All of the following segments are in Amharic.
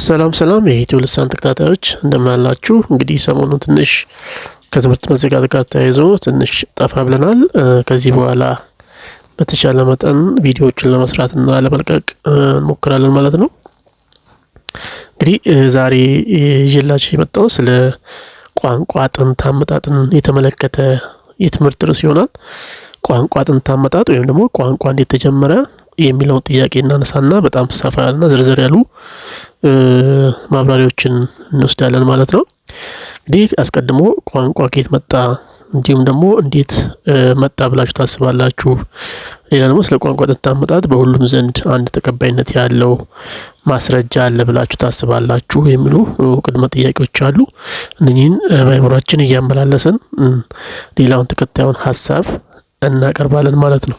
ሰላም ሰላም የኢትዮ ልሳን ተከታታዮች እንደምን አላችሁ? እንግዲህ ሰሞኑን ትንሽ ከትምህርት መዘጋት ጋር ተያይዞ ትንሽ ጠፋ ብለናል። ከዚህ በኋላ በተቻለ መጠን ቪዲዮዎችን ለመስራትና ለመልቀቅ እንሞክራለን ማለት ነው። እንግዲህ ዛሬ ይዤላችሁ የመጣው ስለ ቋንቋ ጥንት አመጣጥን የተመለከተ የትምህርት ርዕስ ይሆናል። ቋንቋ ጥንት አመጣጥ ወይም ደግሞ ቋንቋ እንዴት ተጀመረ የሚለውን ጥያቄ እናነሳና በጣም ሰፋ ያለና ዝርዝር ያሉ ማብራሪያዎችን እንወስዳለን ማለት ነው። እንግዲህ አስቀድሞ ቋንቋ ከየት መጣ እንዲሁም ደግሞ እንዴት መጣ ብላችሁ ታስባላችሁ? ሌላ ደግሞ ስለ ቋንቋ ጥንት አመጣጥ በሁሉም ዘንድ አንድ ተቀባይነት ያለው ማስረጃ አለ ብላችሁ ታስባላችሁ? የሚሉ ቅድመ ጥያቄዎች አሉ። እነኚህን በአእምሯችን እያመላለስን ሌላውን ተከታዩን ሀሳብ እናቀርባለን ማለት ነው።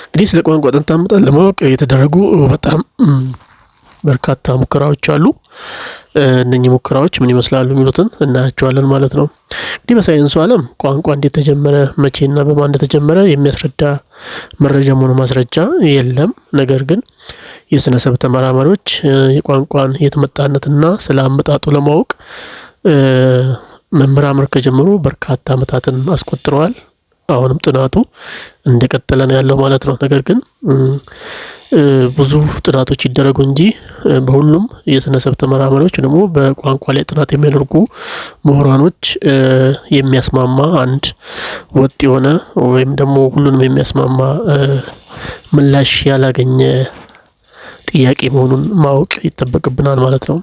እንግዲህ ስለ ቋንቋ ጥንት አመጣጥ ለማወቅ የተደረጉ በጣም በርካታ ሙከራዎች አሉ። እነኚህ ሙከራዎች ምን ይመስላሉ የሚሉትን እናያቸዋለን ማለት ነው። እንግዲህ በሳይንሱ ዓለም ቋንቋ እንዴት ተጀመረ፣ መቼና በማን እንደተጀመረ የሚያስረዳ መረጃም ሆነ ማስረጃ የለም። ነገር ግን የስነ-ሰብ ተመራማሪዎች የቋንቋን የተመጣነትና ስለ አመጣጡ ለማወቅ መመራመር ከጀመሩ በርካታ ዓመታትን አስቆጥረዋል። አሁንም ጥናቱ እንደቀጠለ ነው ያለው ማለት ነው። ነገር ግን ብዙ ጥናቶች ይደረጉ እንጂ በሁሉም የስነ-ሰብ ተመራማሪዎች ደግሞ በቋንቋ ላይ ጥናት የሚያደርጉ ምሁራኖች የሚያስማማ አንድ ወጥ የሆነ ወይም ደግሞ ሁሉንም የሚያስማማ ምላሽ ያላገኘ ጥያቄ መሆኑን ማወቅ ይጠበቅብናል ማለት ነው።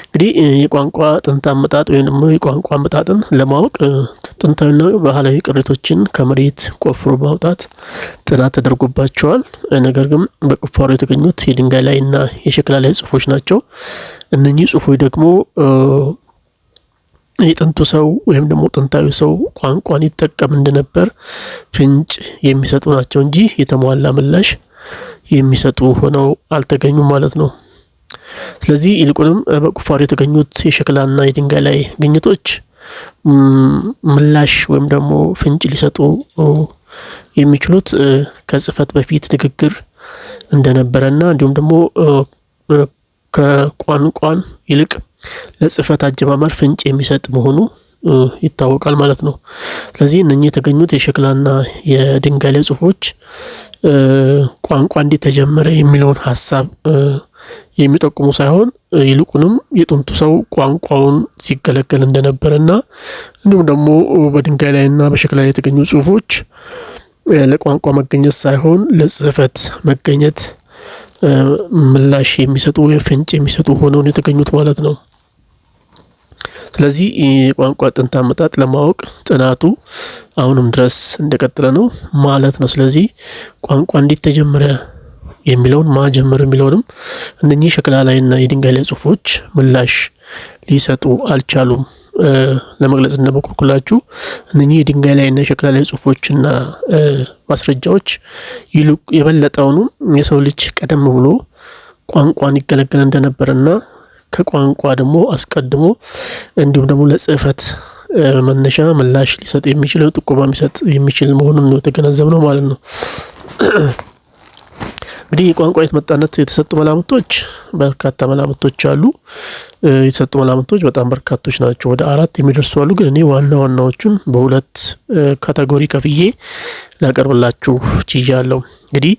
እንግዲህ የቋንቋ ጥንት አመጣጥ ወይም ደግሞ የቋንቋ አመጣጥን ለማወቅ ጥንታዊና ባህላዊ ቅሪቶችን ከመሬት ቆፍሮ ማውጣት ጥናት ተደርጎባቸዋል። ነገር ግን በቁፋሮ የተገኙት የድንጋይ ላይና የሸክላ ላይ ጽሁፎች ናቸው። እነኚህ ጽሁፎች ደግሞ የጥንቱ ሰው ወይም ደግሞ ጥንታዊ ሰው ቋንቋን ይጠቀም እንደነበር ፍንጭ የሚሰጡ ናቸው እንጂ የተሟላ ምላሽ የሚሰጡ ሆነው አልተገኙም ማለት ነው። ስለዚህ ይልቁንም በቁፋሮ የተገኙት የሸክላና የድንጋይ ላይ ግኝቶች ምላሽ ወይም ደግሞ ፍንጭ ሊሰጡ የሚችሉት ከጽህፈት በፊት ንግግር እንደነበረና እንዲሁም ደግሞ ከቋንቋን ይልቅ ለጽህፈት አጀማመር ፍንጭ የሚሰጥ መሆኑ ይታወቃል ማለት ነው። ስለዚህ እነኚህ የተገኙት የሸክላና የድንጋይ ላይ ጽሁፎች ቋንቋ እንዴት ተጀመረ የሚለውን ሀሳብ የሚጠቁሙ ሳይሆን ይልቁንም የጥንቱ ሰው ቋንቋውን ሲገለገል እንደነበረና እንዲሁም ደግሞ በድንጋይ ላይና በሸክላ ላይ የተገኙ ጽሁፎች ለቋንቋ መገኘት ሳይሆን ለጽህፈት መገኘት ምላሽ የሚሰጡ ወይም ፍንጭ የሚሰጡ ሆነው የተገኙት ማለት ነው። ስለዚህ የቋንቋ ጥንት አመጣጥ ለማወቅ ጥናቱ አሁንም ድረስ እንደቀጠለ ነው ማለት ነው። ስለዚህ ቋንቋ እንዴት ተጀመረ የሚለውን ማጀመር የሚለውንም እነኚህ ሸክላ ላይና የድንጋይ ላይ ጽሁፎች ምላሽ ሊሰጡ አልቻሉም። ለመግለጽ እንደሞከርኩላችሁ እነኚህ የድንጋይ ላይና የሸክላ ላይ ጽሁፎችና ማስረጃዎች ይልቅ የበለጠውኑ የሰው ልጅ ቀደም ብሎ ቋንቋን ይገለገል እንደነበረና ከቋንቋ ደግሞ አስቀድሞ እንዲሁም ደግሞ ለጽህፈት መነሻ ምላሽ ሊሰጥ የሚችል ጥቆማ ሊሰጥ የሚችል መሆኑን ነው የተገነዘብነው ማለት ነው። እንግዲህ የቋንቋ የተመጣነት የተሰጡ መላምቶች በርካታ መላምቶች አሉ። የተሰጡ መላምቶች በጣም በርካቶች ናቸው። ወደ 4 የሚደርሱ አሉ። ግን እኔ ዋና ዋናዎቹን በሁለት ካቴጎሪ ከፍዬ ላቀርብላችሁ ችያለሁ። እንግዲህ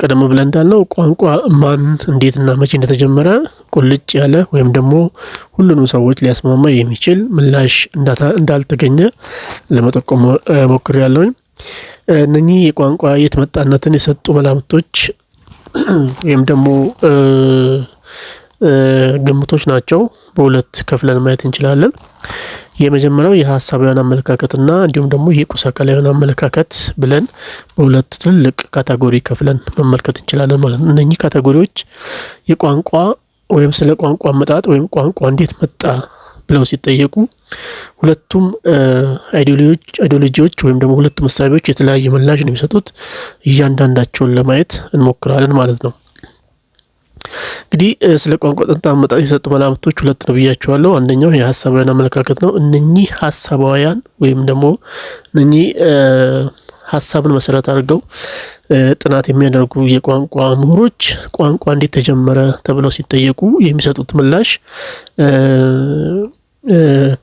ቀደም ብለን እንዳልነው ቋንቋ ማን እንዴትና መቼ እንደተጀመረ ቁልጭ ያለ ወይም ደግሞ ሁሉንም ሰዎች ሊያስማማ የሚችል ምላሽ እንዳልተገኘ ለመጠቆም ሞክሬያለሁኝ። እነኚህ የቋንቋ የተመጣነትን የሰጡ መላምቶች ወይም ደግሞ ግምቶች ናቸው። በሁለት ከፍለን ማየት እንችላለን። የመጀመሪያው የሐሳባዊያን አመለካከትና እንዲሁም ደግሞ የቁስ አካላዊያን አመለካከት ብለን በሁለት ትልቅ ካቴጎሪ ከፍለን መመልከት እንችላለን ማለት ነው። እነኚህ ካቴጎሪዎች የቋንቋ ወይም ስለ ቋንቋ አመጣጥ ወይም ቋንቋ እንዴት መጣ ብለው ሲጠየቁ ሁለቱም አይዲዮሎጂዎች ወይም ደግሞ ሁለቱም እሳቤዎች የተለያየ ምላሽ ነው የሚሰጡት። እያንዳንዳቸውን ለማየት እንሞክራለን ማለት ነው። እንግዲህ ስለ ቋንቋ ጥንት አመጣጥ የሰጡ መላምቶች ሁለት ነው ብያቸዋለሁ። አንደኛው የሐሳባውያን አመለካከት ነው። እነኚህ ሐሳባውያን ወይም ደግሞ እነኚህ ሐሳብን መሰረት አድርገው ጥናት የሚያደርጉ የቋንቋ ምሁሮች ቋንቋ እንዴት ተጀመረ ተብለው ሲጠየቁ የሚሰጡት ምላሽ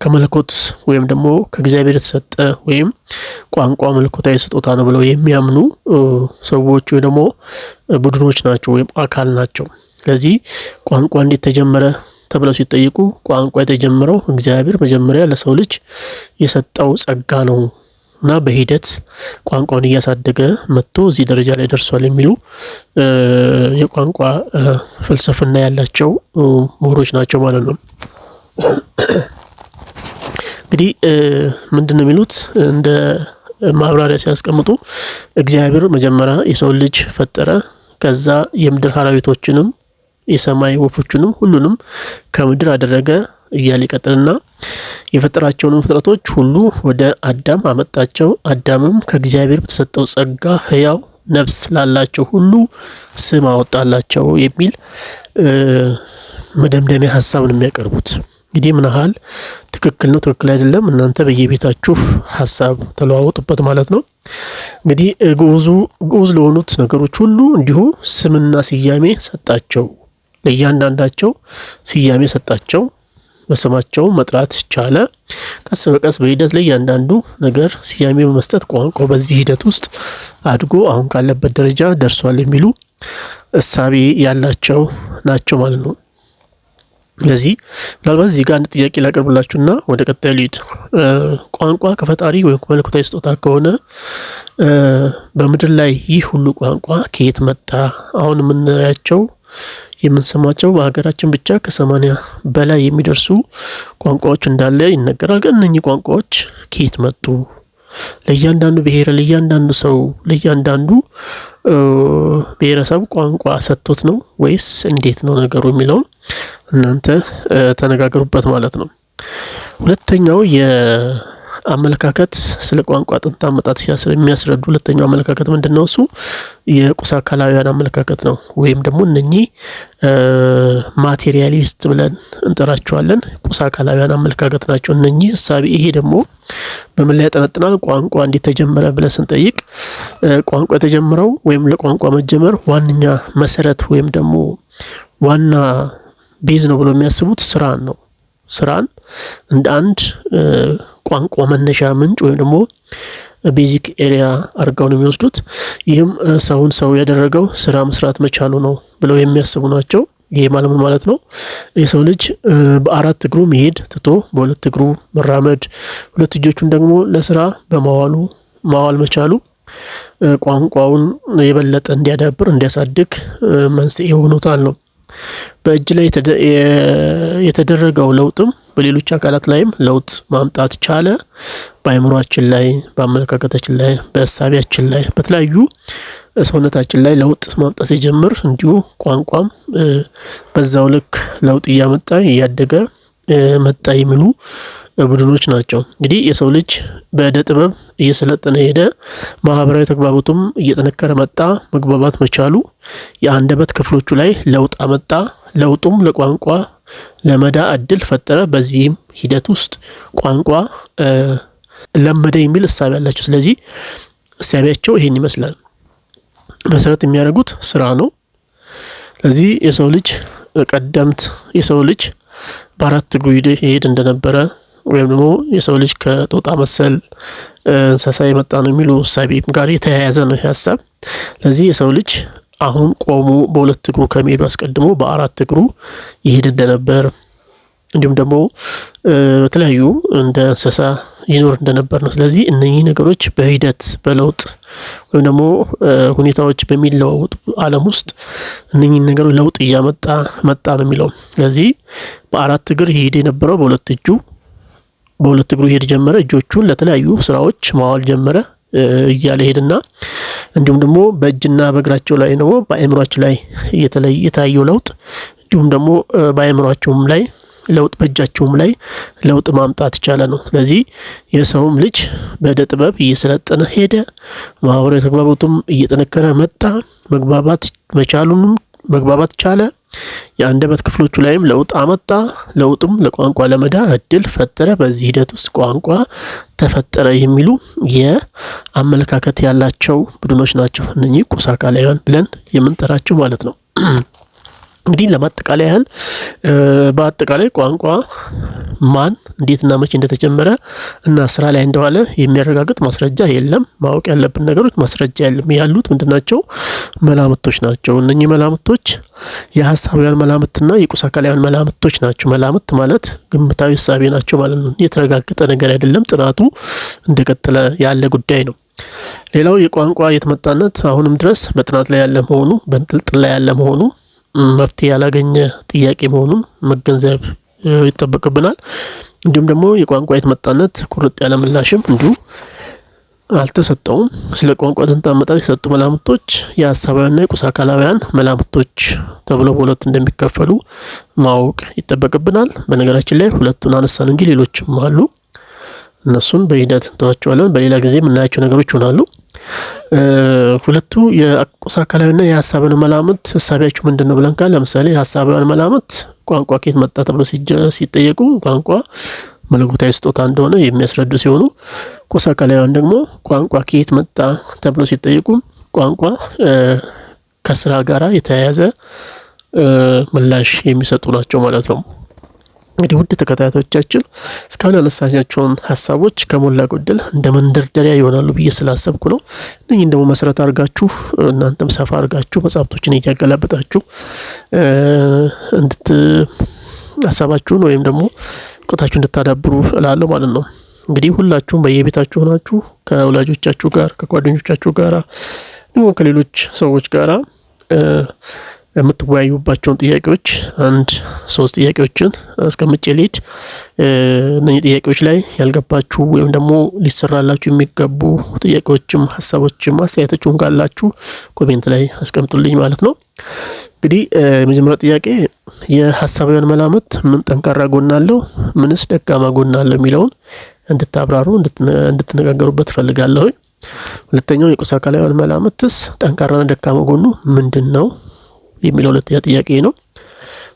ከመለኮት ወይም ደግሞ ከእግዚአብሔር የተሰጠ ወይም ቋንቋ መለኮታዊ ስጦታ ነው ብለው የሚያምኑ ሰዎች ወይ ደግሞ ቡድኖች ናቸው ወይም አካል ናቸው። ስለዚህ ቋንቋ እንዴት ተጀመረ ተብለው ሲጠየቁ ቋንቋ የተጀመረው እግዚአብሔር መጀመሪያ ለሰው ልጅ የሰጠው ጸጋ ነው እና በሂደት ቋንቋውን እያሳደገ መጥቶ እዚህ ደረጃ ላይ ደርሷል የሚሉ የቋንቋ ፍልስፍና ያላቸው ምሁሮች ናቸው ማለት ነው። እንግዲህ ምንድነው የሚሉት እንደ ማብራሪያ ሲያስቀምጡ እግዚአብሔር መጀመሪያ የሰው ልጅ ፈጠረ። ከዛ የምድር አራዊቶችንም የሰማይ ወፎችንም ሁሉንም ከምድር አደረገ እያለ ይቀጥልና የፈጠራቸውን ፍጥረቶች ሁሉ ወደ አዳም አመጣቸው። አዳምም ከእግዚአብሔር በተሰጠው ጸጋ ሕያው ነፍስ ላላቸው ሁሉ ስም አወጣላቸው የሚል መደምደሚያ ሀሳብ ነው የሚያቀርቡት። እንግዲህ ምን ያህል ትክክል ነው ትክክል አይደለም እናንተ በየቤታችሁ ሀሳብ ተለዋወጡበት ማለት ነው። እንግዲህ ግዑዝ ለሆኑት ነገሮች ሁሉ እንዲሁ ስምና ስያሜ ሰጣቸው። ለእያንዳንዳቸው ስያሜ ሰጣቸው፣ በስማቸው መጥራት ቻለ። ቀስ በቀስ በሂደት ላይ እያንዳንዱ ነገር ስያሜ በመስጠት ቋንቋ በዚህ ሂደት ውስጥ አድጎ አሁን ካለበት ደረጃ ደርሷል የሚሉ እሳቤ ያላቸው ናቸው ማለት ነው። ስለዚህ ምናልባት እዚህ ጋር አንድ ጥያቄ ላቀርብላችሁና ወደ ቀጣዩ ልሂድ። ቋንቋ ከፈጣሪ ወይም ከመለኮታዊ ስጦታ ከሆነ በምድር ላይ ይህ ሁሉ ቋንቋ ከየት መጣ? አሁን የምናያቸው የምንሰማቸው በሀገራችን ብቻ ከ80 በላይ የሚደርሱ ቋንቋዎች እንዳለ ይነገራል። ግን እነኚህ ቋንቋዎች ከየት መጡ? ለእያንዳንዱ ብሔር፣ ለእያንዳንዱ ሰው፣ ለእያንዳንዱ ብሔረሰብ ቋንቋ ሰጥቶት ነው ወይስ እንዴት ነው ነገሩ የሚለውን እናንተ ተነጋገሩበት ማለት ነው። ሁለተኛው የአመለካከት ስለ ቋንቋ ጥንት አመጣጥ የሚያስረዱ ሁለተኛው አመለካከት ምንድነው? እሱ የቁስ አካላዊያን አመለካከት ነው። ወይም ደግሞ እነኚህ ማቴሪያሊስት ብለን እንጠራቸዋለን። ቁስ አካላዊያን አመለካከት ናቸው እነኚህ እሳቤ። ይሄ ደግሞ በምን ላይ ያጠነጥናል? ቋንቋ እንዴት ተጀመረ ብለን ስንጠይቅ ቋንቋ የተጀመረው ወይም ለቋንቋ መጀመር ዋነኛ መሰረት ወይም ደግሞ ዋና ቤዝ ነው ብሎ የሚያስቡት ስራን ነው። ስራን እንደ አንድ ቋንቋ መነሻ ምንጭ ወይም ደግሞ ቤዚክ ኤሪያ አድርገው ነው የሚወስዱት። ይህም ሰውን ሰው ያደረገው ስራ መስራት መቻሉ ነው ብለው የሚያስቡ ናቸው። ይሄ ማለት ነው የሰው ልጅ በአራት እግሩ መሄድ ትቶ በሁለት እግሩ መራመድ፣ ሁለት እጆቹን ደግሞ ለስራ ማዋል መቻሉ ቋንቋውን የበለጠ እንዲያዳብር እንዲያሳድግ መንስኤ ሆኖታል ነው። በእጅ ላይ የተደረገው ለውጥም በሌሎች አካላት ላይም ለውጥ ማምጣት ቻለ። በአእምሮአችን ላይ፣ በአመለካከታችን ላይ፣ በእሳቢያችን ላይ፣ በተለያዩ ሰውነታችን ላይ ለውጥ ማምጣት ሲጀምር እንዲሁ ቋንቋም በዛው ልክ ለውጥ እያመጣ እያደገ መጣ የሚሉ ቡድኖች ናቸው። እንግዲህ የሰው ልጅ በእደ ጥበብ እየሰለጠነ ሄደ። ማህበራዊ ተግባቦቱም እየጠነከረ መጣ። መግባባት መቻሉ የአንደበት ክፍሎቹ ላይ ለውጥ አመጣ። ለውጡም ለቋንቋ ለመዳ እድል ፈጠረ። በዚህም ሂደት ውስጥ ቋንቋ ለመደ የሚል እሳቤ ያላቸው። ስለዚህ እሳቤያቸው ይሄን ይመስላል። መሰረት የሚያደርጉት ስራ ነው። ስለዚህ የሰው ልጅ ቀደምት የሰው ልጅ በአራት እግሩ ይሄድ እንደነበረ ወይም ደግሞ የሰው ልጅ ከጦጣ መሰል እንስሳ የመጣ ነው የሚሉ እሳቤም ጋር የተያያዘ ነው ሀሳብ። ስለዚህ የሰው ልጅ አሁን ቆሞ በሁለት እግሩ ከመሄዱ አስቀድሞ በአራት እግሩ ይሄድ እንደነበር እንዲሁም ደግሞ በተለያዩ እንደ እንስሳ ይኖር እንደነበር ነው። ስለዚህ እነኚህ ነገሮች በሂደት በለውጥ ወይም ደግሞ ሁኔታዎች በሚለዋወጡ ዓለም ውስጥ እነኚህ ነገሮች ለውጥ እያመጣ መጣ ነው የሚለው። ስለዚህ በአራት እግር ይሄድ የነበረው በሁለት እግሩ ይሄድ ጀመረ። እጆቹን ለተለያዩ ስራዎች ማዋል ጀመረ እያለ ሄድና እንዲሁም ደግሞ በእጅና በእግራቸው ላይ ነው በአእምሮአቸው ላይ የታየው ለውጥ እንዲሁም ደግሞ በአእምሮአቸውም ላይ ለውጥ በእጃቸውም ላይ ለውጥ ማምጣት ይቻለ ነው። ስለዚህ የሰውም ልጅ በእደ ጥበብ እየሰለጠነ ሄደ። ማህበራዊ ተግባቦቱም እየጠነከረ መጣ። መግባባት ቻለ። የአንደበት ክፍሎቹ ላይም ለውጥ አመጣ። ለውጥም ለቋንቋ ለመዳን እድል ፈጠረ። በዚህ ሂደት ውስጥ ቋንቋ ተፈጠረ የሚሉ የአመለካከት ያላቸው ቡድኖች ናቸው እነኚህ ቁስ አካላውያን ብለን የምንጠራቸው ማለት ነው። እንግዲህ ለማጠቃለያ ያህል በአጠቃላይ ቋንቋ ማን እንዴትና መቼ እንደተጀመረ እና ስራ ላይ እንደዋለ የሚያረጋግጥ ማስረጃ የለም። ማወቅ ያለብን ነገሮች ማስረጃ የለም ያሉት ምንድናቸው? መላምቶች ናቸው። እነኚህ መላምቶች የሐሳባውያን መላምትና የቁስ አካላውያን መላምቶች ናቸው። መላምት ማለት ግምታዊ እሳቤ ናቸው ማለት ነው። የተረጋገጠ ነገር አይደለም። ጥናቱ እንደቀጠለ ያለ ጉዳይ ነው። ሌላው የቋንቋ የተመጣነት አሁንም ድረስ በጥናት ላይ ያለ መሆኑ በእንጥልጥል ላይ ያለ መሆኑ መፍትሄ ያላገኘ ጥያቄ መሆኑን መገንዘብ ይጠበቅብናል። እንዲሁም ደግሞ የቋንቋ የተመጣነት ቁርጥ ያለ ምላሽም እንዲሁ አልተሰጠውም። ስለ ቋንቋ ጥንተ አመጣጥ የሰጡ መላምቶች የሐሳባውያንና የቁስ አካላውያን መላምቶች ተብለው በሁለት እንደሚከፈሉ ማወቅ ይጠበቅብናል። በነገራችን ላይ ሁለቱን አነሳን እንጂ ሌሎችም አሉ። እነሱን በሂደት እንተዋቸዋለን። በሌላ ጊዜ የምናያቸው ነገሮች ይሆናሉ። ሁለቱ የቁስ አካላዊና የሐሳባዊ መላምት ሐሳቢያችሁ ምንድነው ብለን ካለ ለምሳሌ የሐሳባዊ መላምት ቋንቋ ከየት መጣ ተብሎ ሲጠየቁ ቋንቋ መለኮታዊ ስጦታ እንደሆነ የሚያስረዱ ሲሆኑ ቁስ አካላዊያን ደግሞ ቋንቋ ከየት መጣ ተብሎ ሲጠየቁ ቋንቋ ከስራ ጋራ የተያያዘ ምላሽ የሚሰጡ ናቸው ማለት ነው። እንግዲህ ውድ ተከታታዮቻችን እስካሁን ያነሳናቸውን ሐሳቦች ከሞላ ጎደል እንደ መንደርደሪያ ይሆናሉ ብዬ ስላሰብኩ ነው። እነኚህን ደግሞ መሰረት አድርጋችሁ እናንተም ሰፋ አድርጋችሁ መጽሐፍቶችን እያገላበጣችሁ ሐሳባችሁን ወይም ደግሞ እውቀታችሁን እንድታዳብሩ እላለሁ ማለት ነው። እንግዲህ ሁላችሁም በየቤታችሁ ሆናችሁ ከወላጆቻችሁ ጋር ከጓደኞቻችሁ ጋር ነው ከሌሎች ሰዎች ጋር የምትወያዩባቸውን ጥያቄዎች 1-3 ጥያቄዎችን አስቀምጬ ልሂድ። እነዚህ ጥያቄዎች ላይ ያልገባችሁ ወይም ደግሞ ሊሰራላችሁ የሚገቡ ጥያቄዎችም ሐሳቦችም አስተያየቶችም ካላችሁ ኮሜንት ላይ አስቀምጡልኝ ማለት ነው። እንግዲህ የመጀመሪያው ጥያቄ የሐሳባውያን መላምት ምን ጠንካራ ጎን አለው፣ ምንስ ደካማ ጎን አለው የሚለውን እንድታብራሩ እንድትነጋገሩበት ፈልጋለሁ። ሁለተኛው የቁስ አካላውያን መላምትስ ጠንካራና ደካማ ጎኑ ምንድነው የሚለው ሁለተኛ ጥያቄ ነው።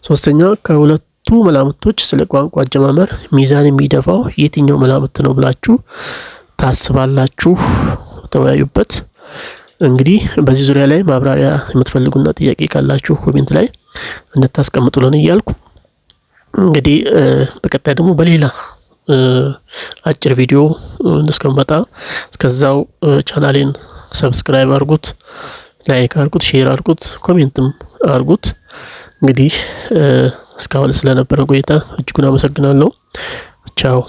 ሶስተኛው ከሁለቱ መላምቶች ስለ ቋንቋ አጀማመር ሚዛን የሚደፋው የትኛው መላምት ነው ብላችሁ ታስባላችሁ? ተወያዩበት። እንግዲህ በዚህ ዙሪያ ላይ ማብራሪያ የምትፈልጉና ጥያቄ ካላችሁ ኮሜንት ላይ እንድታስቀምጡልን እያልኩ እንግዲህ በቀጣይ ደግሞ በሌላ አጭር ቪዲዮ እስከምመጣ እስከዛው ቻናሌን ሰብስክራይብ አድርጉት፣ ላይክ አድርጉት፣ ሼር አድርጉት፣ ኮሜንትም አድርጉት። እንግዲህ እስካሁን ስለነበረ ቆይታ እጅጉን አመሰግናለሁ። ቻው።